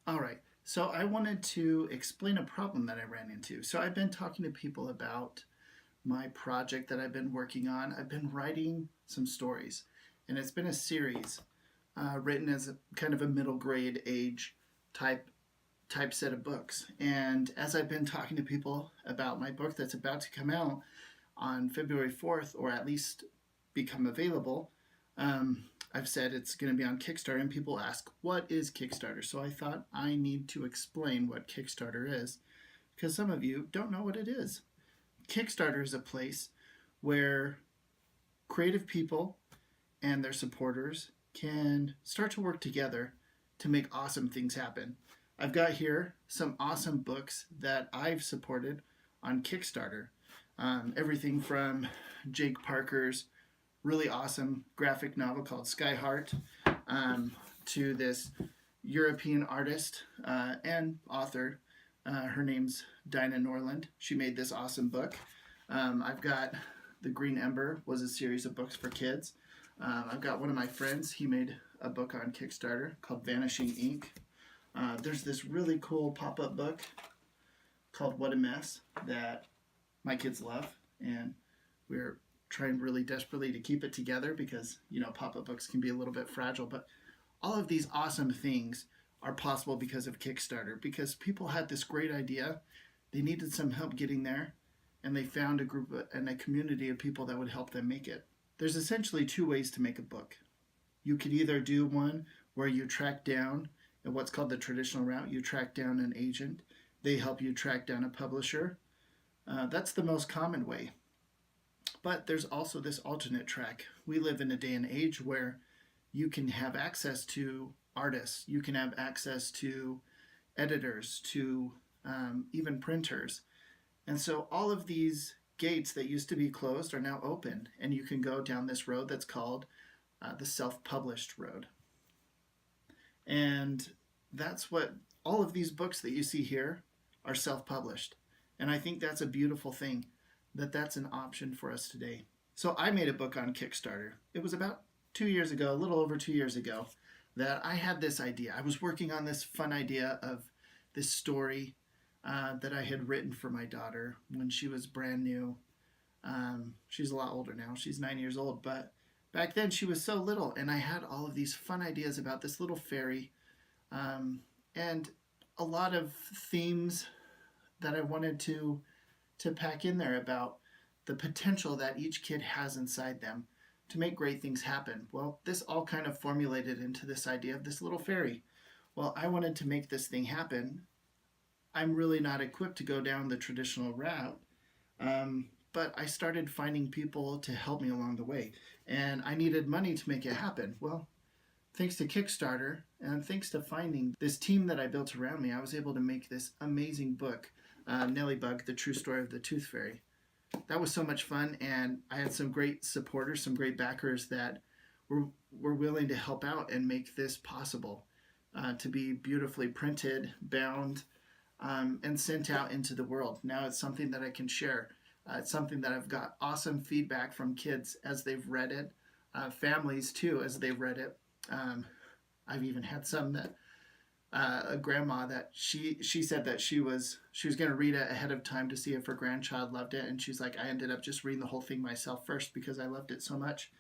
All right. So I wanted to explain a problem that I ran into. So I've been talking to people about my project that I've been working on. I've been writing some stories, and it's been a series written as a kind of a middle grade age type set of books. And as I've been talking to people about my book that's about to come out on February 4th, or at least become available, um, I've said it's going to be on Kickstarter, and people ask, what is Kickstarter? So I thought I need to explain what Kickstarter is, because some of you don't know what it is. Kickstarter is a place where creative people and their supporters can start to work together to make awesome things happen. I've got here some awesome books that I've supported on Kickstarter. Everything from Jake Parker's really awesome graphic novel called Sky Heart, to this European artist and author. Her name's Dinah Norland. She made this awesome book. I've got The Green Ember was a series of books for kids. I've got one of my friends. He made a book on Kickstarter called Vanishing Ink. There's this really cool pop-up book called What a Mess that my kids love, and we're trying really desperately to keep it together because, pop-up books can be a little bit fragile, but all of these awesome things are possible because of Kickstarter, because people had this great idea, they needed some help getting there, and they found a group and a community of people that would help them make it. There's essentially two ways to make a book. You could either do one where you track down, in what's called the traditional route, you track down an agent, they help you track down a publisher. That's the most common way. But there's also this alternate track. We live in a day and age where you can have access to artists, you can have access to editors, to even printers. And so all of these gates that used to be closed are now open, and you can go down this road that's called the self-published road. And that's what all of these books that you see here are self-published. And I think that's a beautiful thing, that that's an option for us today. So I made a book on Kickstarter. It was about 2 years ago, a little over 2 years ago, that I had this idea. I was working on this fun idea of this story that I had written for my daughter when she was brand new. She's a lot older now. She's 9 years old, but back then she was so little, and I had all of these fun ideas about this little fairy, and a lot of themes that I wanted to pack in there about the potential that each kid has inside them to make great things happen. Well, this all kind of formulated into this idea of this little fairy. Well, I wanted to make this thing happen. I'm really not equipped to go down the traditional route, but I started finding people to help me along the way, and I needed money to make it happen. Well, thanks to Kickstarter and thanks to finding this team that I built around me, I was able to make this amazing book, Nellybug, The True Story of the Tooth Fairy. That was so much fun, and I had some great supporters, some great backers that were willing to help out and make this possible, to be beautifully printed, bound, and sent out into the world. Now it's something that I can share. It's something that I've got awesome feedback from kids as they've read it, families too as they've read it. I've even had some that a grandma that she said that she was going to read it ahead of time to see if her grandchild loved it, and she's like, I ended up just reading the whole thing myself first because I loved it so much.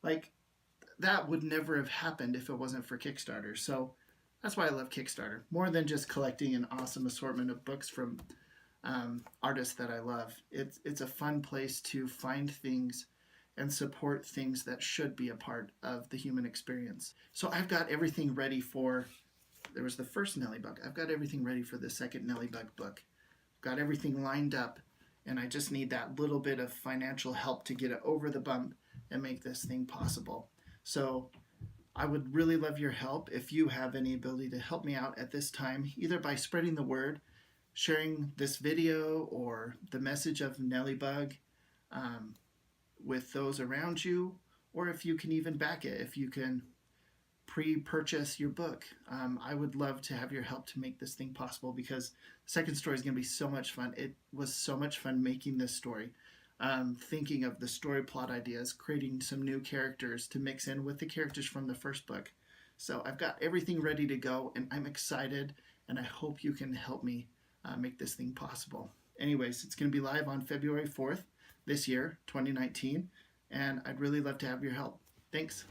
Like, that would never have happened if it wasn't for Kickstarter. So that's why I love Kickstarter, more than just collecting an awesome assortment of books from artists that I love. It's a fun place to find things and support things that should be a part of the human experience. So I've got everything ready for, there was the first Nellybug. I've got everything ready for the second Nellybug book. I've got everything lined up, and I just need that little bit of financial help to get it over the bump and make this thing possible. So I would really love your help if you have any ability to help me out at this time, either by spreading the word, sharing this video or the message of Nellybug with those around you, or if you can even back it, if you can pre-purchase your book. I would love to have your help to make this thing possible, because the second story is going to be so much fun. It was so much fun making this story, thinking of the story plot ideas, creating some new characters to mix in with the characters from the first book. So I've got everything ready to go, and I'm excited, and I hope you can help me make this thing possible. Anyways, it's going to be live on February 4th this year, 2019, and I'd really love to have your help. Thanks.